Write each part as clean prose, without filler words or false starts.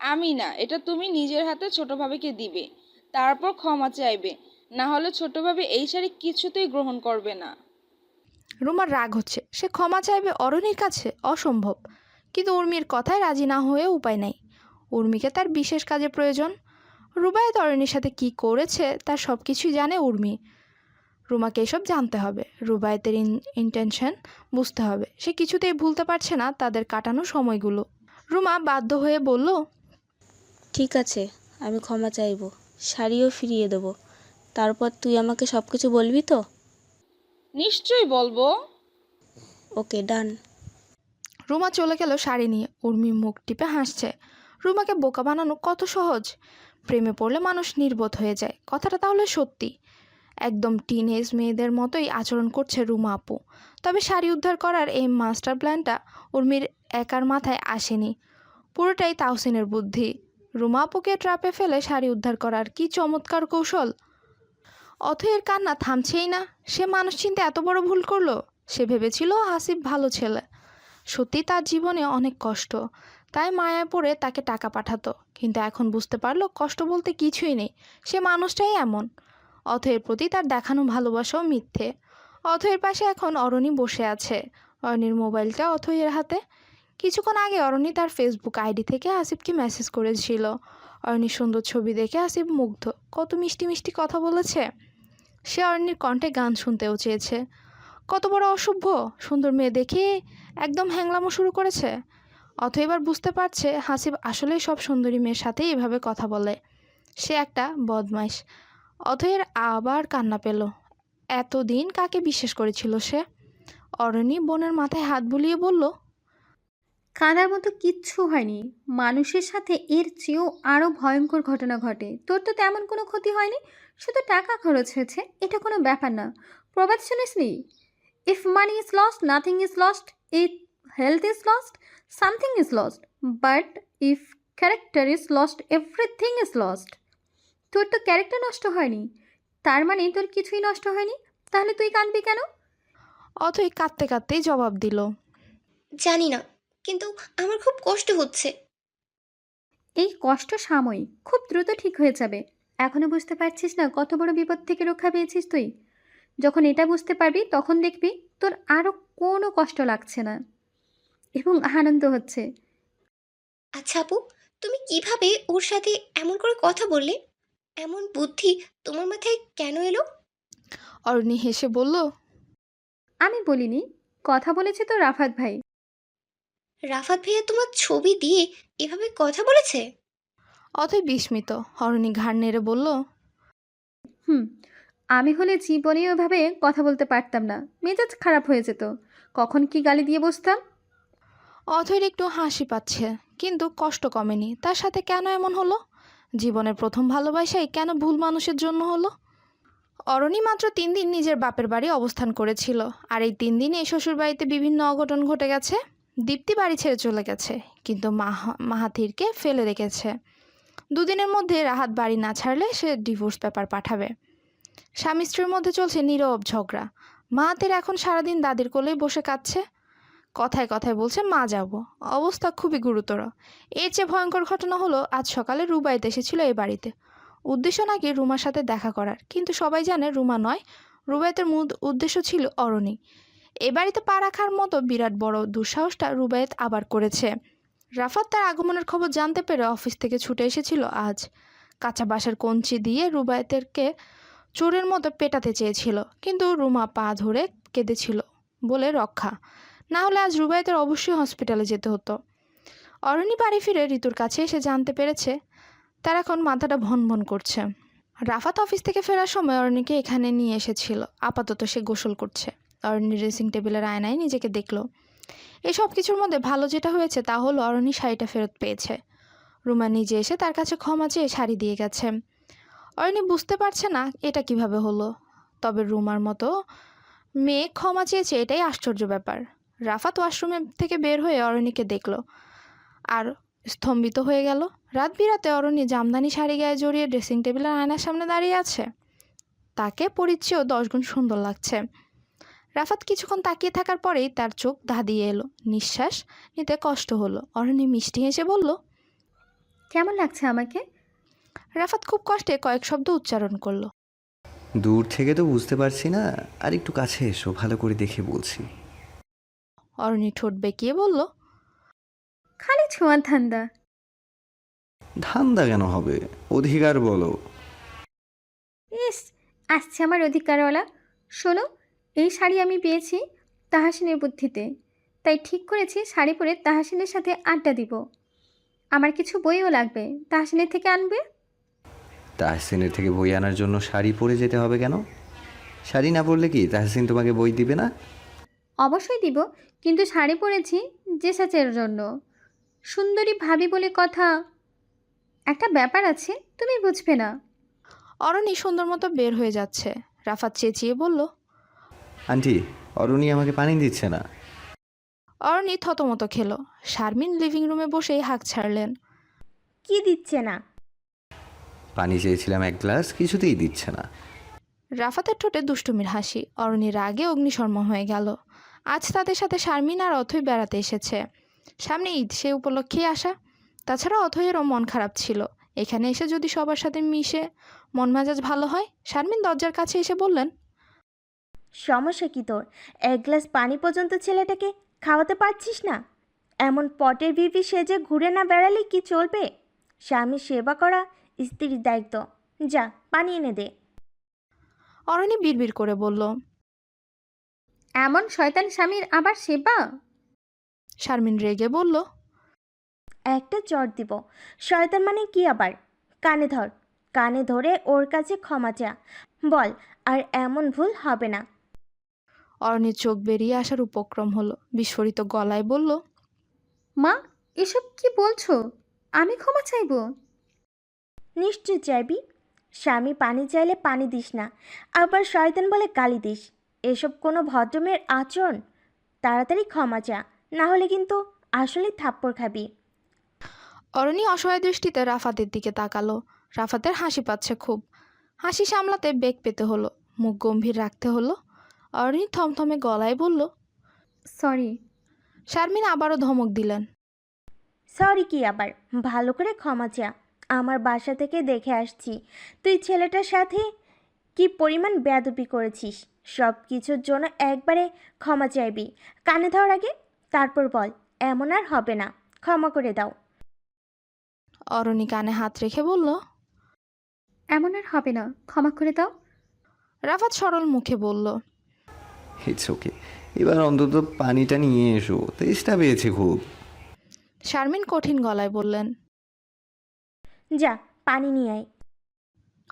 আমি না, এটা তুমি নিজের হাতে ছোট ভাবিকে দিবে, তারপর ক্ষমা চাইবে। না হলে ছোট ভাবি এই শাড়ি কিছুতেই গ্রহণ করবে না। রুমার রাগ হচ্ছে, সে ক্ষমা চাইবে অরণির কাছে, অসম্ভব। কিন্তু উর্মির কথায় রাজি না হয়ে উপায় নাই। উর্মিকে তার বিশেষ কাজে প্রয়োজন। রুবায়েত অরণির সাথে কি করেছে তার সব কিছুই জানে উর্মি। রুমাকে এসব জানতে হবে, রুবায়েতের ইন্টেনশন বুঝতে হবে। সে কিছুতেই ভুলতে পারছে না তাদের কাটানো সময়গুলো। রুমা বাধ্য হয়ে বলল, ঠিক আছে, আমি ক্ষমা চাইবো, শাড়িও ফিরিয়ে দেবো। তারপর তুই আমাকে সব কিছু বলবি তো? নিশ্চয়ই বলবো। ওকে, ডান। রুমা চলে গেল শাড়ি নিয়ে। উর্মি মুখ টিপে হাসছে। রুমাকে বোকা বানানো কত সহজ। প্রেমে পড়লে মানুষ নির্বোধ হয়ে যায়, কথাটা তাহলে সত্যি। একদম টিনএজ মেয়েদের মতোই আচরণ করছে রুমা আপু। তবে শাড়ি উদ্ধার করার এই মাস্টার প্ল্যানটা উর্মির একার মাথায় আসেনি, পুরোটাই তাহসিনের বুদ্ধি। রুমা আপুকে ট্র্যাপে ফেলে শাড়ি উদ্ধার করার কি চমৎকার কৌশল! অথয়ের কান্না থামছেই না। সে মানুষ চিনতে এত বড় ভুল করলো। সে ভেবেছিল হাসিব ভালো ছেলে, সত্যি তার জীবনে অনেক কষ্ট, তাই মায়ায় পড়ে তাকে টাকা পাঠাতো। কিন্তু এখন বুঝতে পারলো কষ্ট বলতে কিছুই নেই, সে মানুষটাই এমন। অথয়ের প্রতি তার দেখানো ভালোবাসাও মিথ্যে। অথয়ের পাশে এখন অরণি বসে আছে। অরণির মোবাইলটা অথয়ের হাতে। কিছুক্ষণ আগে অরণি তার ফেসবুক আইডি থেকে আসিফকে মেসেজ করেছিল। অরণির সুন্দর ছবি দেখে আসিফ মুগ্ধ। কত মিষ্টি মিষ্টি কথা বলেছে। সে অরণির কণ্ঠে গান শুনতেও চেয়েছে। কত বড় অসভ্য, সুন্দর মেয়ে দেখে একদম হ্যাংলামো শুরু করেছে। অথবা এবার বুঝতে পারছে হাসিব আসলেই সব সুন্দরী মেয়ের সাথে এভাবে কথা বলে। সে একটা বদমাইশ। অথয়ের আবার কান্না পেল। এতদিন কাকে বিশ্বাস করেছিল সে? অরণি বোনের মাথায় হাত বুলিয়ে বলল, কাঁদার মতো কিচ্ছু হয়নি। মানুষের সাথে এর চেয়েও আরও ভয়ঙ্কর ঘটনা ঘটে। তোর তো তেমন কোনো ক্ষতি হয়নি, শুধু টাকা খরচ হয়েছে, এটা কোনো ব্যাপার না। প্রবাদ শুনিসনি? If money is lost nothing is lost, if health is lost something is lost, but if character is lost everything is lost. তোর তো ক্যারেক্টার নষ্ট হয়নি, তার মানে তোর কিছুই নষ্ট হয়নি। তাহলে তুই কাঁদবি কেন? অথই কাঁদতে কাঁদতেই জবাব দিল, জানি না, কিন্তু আমার খুব কষ্ট হচ্ছে। এই কষ্ট সাময়িক, খুব দ্রুত ঠিক হয়ে যাবে। এখনো বুঝতে পারছিস না কত বড় বিপদ থেকে রক্ষা পেয়েছিস তুই? যখন এটা বুঝতে পারবি তখন দেখবি তোর আরও কোনো কষ্ট লাগছে না এবং আনন্দ হচ্ছে। আচ্ছা আপু, তুমি কিভাবে ওর সাথে এমন করে কথা বললে? এমন বুদ্ধি তোমার মাথায় কেন এলো? অরণি হেসে বলল, আমি বলিনি, কথা বলেছে তো রাফাত ভাই। রাফাত ভাইয়া তোমার ছবি দিয়ে এভাবে কথা বলেছে? অথই বিস্মিত। অরণি ঘাড় নেড়ে বলল, হুম, আমি হলে জীবনেও এভাবে কথা বলতে পারতাম না, মেজাজ খারাপ হয়ে যেত। কখন কি গালি দিয়ে বসতাম। অথৈর একটু হাসি পাচ্ছে, কিন্তু কষ্ট কমেনি। তার সাথে কেন এমন হলো? জীবনের প্রথম ভালোবাসাই কেন ভুল মানুষের জন্য হলো? অরণি মাত্র 3 দিন নিজের বাপের বাড়ি অবস্থান করেছিল, আর এই 3 দিনে শ্বশুরবাড়িতে বিভিন্ন অঘটন ঘটে গেছে। দীপ্তি বাড়ি ছেড়ে চলে গেছে, কিন্তু মাহাথিরকে ফেলে রেখেছে। 2 দিনের মধ্যে রাহাত বাড়ি না ছাড়লে সে ডিভোর্স পেপার পাঠাবে। স্বামী স্ত্রীর মধ্যে চলছে নীরব ঝগড়া। মাহাথির এখন সারাদিন দাদির কোলেই বসে কাঁদছে। কথায় কথায় বলছে মা যাব। অবস্থা খুবই গুরুতর। এর চেয়ে ভয়ঙ্কর ঘটনা হলো আজ সকালে রুবায়েত এসেছিল এই বাড়িতে। উদ্দেশ্য নাকি রুমার সাথে দেখা করার, কিন্তু সবাই জানে রুমা নয়, রুবায়েতের মূল উদ্দেশ্য ছিল অরণি। এ বাড়িতে পা রাখার মতো বিরাট বড় দুঃসাহসটা রুবায়েত আবার করেছে। রাফাত তার আগমনের খবর জানতে পেরে অফিস থেকে ছুটে এসেছিল আজ। কাঁচা বাঁশের কঞ্চি দিয়ে রুবায়েতেরকে চোরের মতো পেটাতে চেয়েছিল, কিন্তু রুমা পা ধরে কেঁদেছিল বলে রক্ষা। না হলে আজ রুবায়েতের অবশ্যই হসপিটালে যেতে হতো। অরণি বাড়ি ফিরে ঋতুর কাছে এসে জানতে পেরেছে তার এখন মাথাটা ভন ভন করছে। রাফাত অফিস থেকে ফেরার সময় অরণিকে এখানে নিয়ে এসেছিল। আপাতত সে গোসল করছে। অরণি ড্রেসিং টেবিলের আয়নায় নিজেকে দেখল। এসব কিছুর মধ্যে ভালো যেটা হয়েছে তা হলো অরণি শাড়িটা ফেরত পেয়েছে। রুমা নিজে এসে তার কাছে ক্ষমা চেয়ে শাড়ি দিয়ে গেছে। অরণি বুঝতে পারছে না এটা কিভাবে হলো। তবে রুমার মতো মেয়ে ক্ষমা চেয়েছে, এটাই আশ্চর্য ব্যাপার। রাফাত ওয়াশরুমে থেকে বের হয়ে অরণিকে দেখল আর স্তম্ভিত হয়ে গেল। রাত বিরাতে অরণি জামদানি শাড়ি গায়ে জড়িয়ে ড্রেসিং টেবিলের আয়নার সামনে দাঁড়িয়ে আছে। তাকে পরিচয়ও 10 গুণ সুন্দর লাগছে। রাফাত কিছুক্ষণ তাকিয়ে থাকার পরেই তার চোখ ধাঁধিয়ে এলো। নিঃশ্বাস নিতে কষ্ট হলো। অরণি মিষ্টি হেসে বলল, কেমন লাগছে আমাকে? রাফাত খুব কষ্টে কয়েক শব্দ উচ্চারণ করলো। দূর থেকে তো বুঝতে পারছি না, আর একটু কাছে এসো, ভালো করে দেখে বলছি। অরণি ঠোঁট বেঁকিয়ে বলল, খালি ছোঁয়ার ধান্দা। ধান্দা কেন হবে, অধিকার বলো। ইস, আসছে আমার অধিকারওয়ালা। শোনো, এই শাড়ি আমি পেয়েছি তাহাসিনের বুদ্ধিতে, তাই ঠিক করেছি শাড়ি পরে তাহাসিনের সাথে আড্ডা দিব। আমার কিছু বইও লাগবে, তাহাসিনের থেকে আনবে। তাহসিনের থেকে বই আনার জন্য শাড়ি পরে যেতে হবে কেন? শাড়ি না পরলে কি তাহসিন তোমাকে বই দিবে না? অবশ্যই দিব, কিন্তু শাড়ি পরেছি জেসাচের জন্য। সুন্দরী ভাবি বলে কথা, একটা ব্যাপার আছে, তুমি বুঝবে না। অরণি সুন্দর মতো বের হয়ে যাচ্ছে। রাফাত চেঁচিয়ে বলল, আন্টি, অরুণী আমাকে পানি দিচ্ছে না। অরণি থতমত খেলো। শারমিন লিভিং রুমে বসেই হাঁক ছাড়লেন। কি দিচ্ছে না? পানি চেয়েছিলাম এক গ্লাস, কিছুতেই দিচ্ছে না। রাফাতের ঠোঁটে দুষ্টুমির হাসি। অরণি রাগে অগ্নিশর্মা হয়ে গেল। আজ তাদের সাথে শারমিন আর অথই বেড়াতে এসেছে। সামনে ঈদ, সে উপলক্ষেই আসা। তাছাড়া অথইয়েরও মন খারাপ ছিল। এখানে এসে যদি সবার সাথে মিশে মন মেজাজ ভালো হয়। শারমিন দরজার কাছে এসে বললেন, সমস্যা কি তোর? এক গ্লাস পানি পর্যন্ত ছেলেটাকে খাওয়াতে পারছিস না? এমন পটের বিবি সেজে ঘুরে না বেড়ালে কি চলবে? স্বামীর সেবা করা স্ত্রীর দায়িত্ব। যা, পানি এনে দে। অরণি বিড়বিড় করে বলল। এমন শয়তান স্বামীর আবার সেবা? শারমিন রেগে বলল, একটা চট দিব। শয়তান মানে কি আবার? কানে ধর, কানে ধরে ওর কাছে ক্ষমা চা। বল, আর এমন ভুল হবে না। অরণির চোখ বেরিয়ে আসার উপক্রম হলো। বিস্ফোরিত গলায় বলল, মা, এসব কি বলছো? আমি ক্ষমা চাইবো? নিশ্চয় চাইবি। স্বামী পানি চাইলে পানি দিস না, আবার শয়তান বলে গালি দিস। এসব কোনো ভদ্রমের আচরণ? তাড়াতাড়ি ক্ষমা চা, না হলে কিন্তু আসলে থাপ্পড় খাবি। অরণি অসহায় দৃষ্টিতে রাফাতের দিকে তাকালো। রাফাতের হাসি পাচ্ছে খুব। হাসি সামলাতে বেগ পেতে হলো, মুখ গম্ভীর রাখতে হলো। অরণি থমথমে গলায় বলল, সরি। শারমিন আবারও ধমক দিলেন। সরি কি আবার? ভালো করে ক্ষমা চা। আমার বাসা থেকে দেখে আসছি তুই ছেলেটার সাথে কি পরিমাণ বেয়াদবি করেছিস। সব কিছুর জন্য একবারে ক্ষমা চাইবি। কানে ধর আগে, তারপর বল, এমন আর হবে না, ক্ষমা করে দাও। অরণি কানে হাত রেখে বলল, এমন আর হবে না, ক্ষমা করে দাও। রাফাত সরল মুখে বলল, ইটস ওকে, এবার অন্তত পানিটা নিয়ে এসো, তেষ্টা পেয়েছে খুব। শারমিন কঠিন গলায় বললেন। যা, পানি নিয়ে আয়।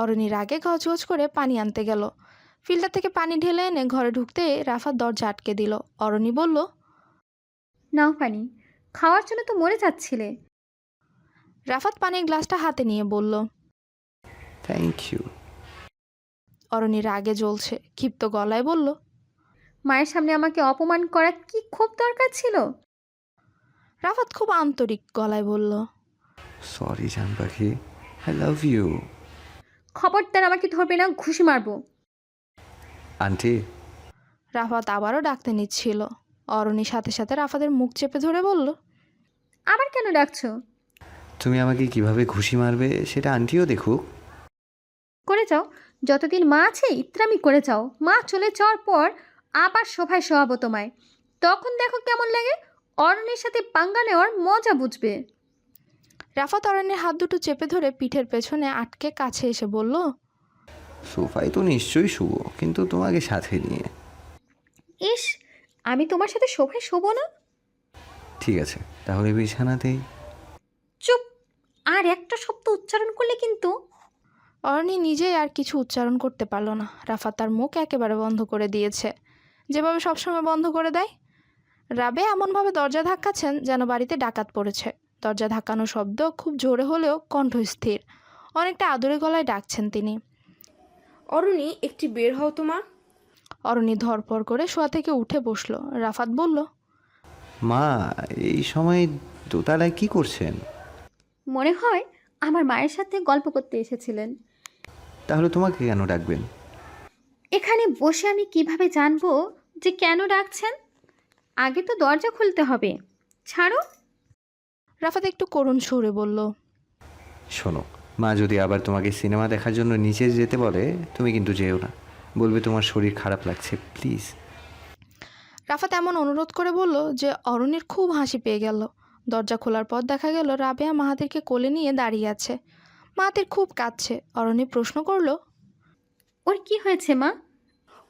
অরণি রাগে গজগজ করে পানি আনতে গেল। ফিল্টার থেকে পানি ঢেলে এনে ঘরে ঢুকতে রাফাত দরজা আটকে দিল। অরণি বলল, নাও পানি, খাওয়ার জন্য তো মরে যাচ্ছিলে। রাফাত পানির গ্লাসটা হাতে নিয়ে বলল। Thank you. অরণি রাগে জ্বলছে, ক্ষিপ্ত গলায় বলল, মায়ের সামনে আমাকে অপমান করা কি খুব দরকার ছিল? রাফাত খুব আন্তরিক গলায় বলল, সরি জান পাখি, আই লাভ ইউ। খবরদার আমাকে ধরবে না, ঘুষি মারবো। আন্টি। রাফাত আবারও ডাকতে নিচ্ছিল। অরণির সাথে সাথে রাফাতের মুখ চেপে ধরে বলল, আবার কেন ডাকছো? তুমি আমাকে কিভাবে ঘুষি মারবে সেটা আন্টিও দেখুক। করে যাও, যতদিন মা আছে ইত্রামি করে যাও। মা চলে যাওয়ার পর আবার সভায় শোয়াবো তোমায়, তখন দেখো কেমন লাগে। অরণের সাথে পাঙ্গা নেওয়ার মজা বুঝবে। রাফাত অরণ্যের হাত দুটো চেপে ধরে পিঠের পেছনে আটকে কাছে এসে বলল, সোফায় তো নিশ্চয়ই শুবো, কিন্তু তোমাকে সাথে নিয়ে। ইস, আমি তোমার সাথে সভায় শোবো না? ঠিক আছে, তাহলে বিছানাতেই। চুপ, আর একটা শব্দ উচ্চারণ করলে কিন্তু। অরণি নিজেই আর কিছু উচ্চারণ করতে পারল না। রাফাত তার মুখ একেবারে বন্ধ করে দিয়েছে, যেভাবে সবসময় বন্ধ করে দেয়। রাবে এমনভাবে দরজা ধাক্কাচ্ছেন যেন বাড়িতে ডাকাত পড়েছে। দরজা ধাক্কানো শব্দ খুব জোরে হলেও কণ্ঠ স্থির। অনেকটা আদুরে গলায় ডাকছেন তিনি। অরুণী, একটি বের হও তো মা। অরণি ধরপড় করে শোয়া থেকে উঠে বসলো। রাফাত বলল, মা, এই সময় দোতলায় কি করছেন? মনে হয় আমার মায়ের সাথে গল্প করতে এসেছিলেন। তাহলে তোমাকে কেন ডাকবেন? এখানে বসে আমি কিভাবে জানবো যে কেন ডাকছেন? আগে তো দরজা খুলতে হবে। ছাড়ো। রাফাত একটু করুণ সুরে বলল, শোনো, মা যদি আবার তোমাকে সিনেমা দেখার জন্য নিচে যেতে বলে, তুমি কিন্তু যেও না। বলবে তোমার শরীর খারাপ লাগছে, প্লিজ। রাফাত এমন অনুরোধ করে বলল যে অরণির খুব হাসি পেয়ে গেল। দরজা খোলার পর দেখা গেল রাবেয়া মাহাতিরকে কোলে নিয়ে দাঁড়িয়ে আছে। মাহাতির খুব কাঁদছে। অরণি প্রশ্ন করলো, ওর কি হয়েছে মা?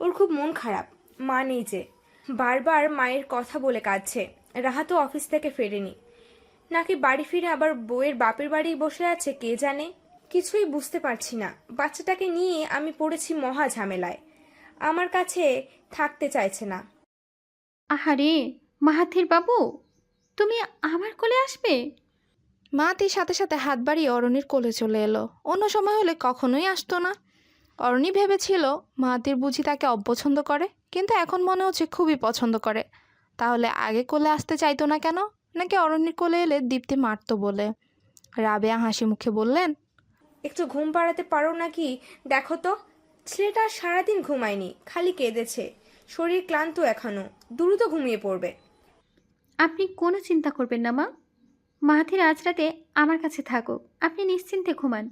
ওর খুব মন খারাপ, মা নেই যে, বারবার মায়ের কথা বলে কাঁদছে। রাহাতও অফিস থেকে ফেরেনি, নাকি বাড়ি ফিরে আবার বউয়ের বাপের বাড়ি বসে আছে কে জানে। কিছুই বুঝতে পারছি না। বাচ্চাটাকে নিয়ে আমি পড়েছি মহা ঝামেলায়। আমার কাছে থাকতে চাইছে না। আহারে মাহাথির বাবু, তুমি আমার কোলে আসবে? মাহাতির সাথে সাথে হাত বাড়িয়ে অরণির কোলে চলে এলো। অন্য সময় হলে কখনোই আসতো না। অরণি ভেবেছিল মাহাতির বুঝি তাকে অপছন্দ করে, কিন্তু এখন মনে হচ্ছে খুবই পছন্দ করে। তাহলে আগে কোলে আসতে চাইতো না কেন? নাকি অরণির কোলে এলে দীপ্তি মারতো বলে? রাবেয়া হাসি মুখে বললেন, একটু ঘুম পাড়াতে পারো নাকি দেখো তো। ছেলেটা সারাদিন ঘুমায়নি, খালি কেঁদেছে। শরীর ক্লান্ত এখনো, দ্রুত ঘুমিয়ে পড়বে। আপনি কোনো চিন্তা করবেন না মা। মাহাথির আজ রাতে আমার কাছে থাকুক, আপনি নিশ্চিন্তে ঘুমান।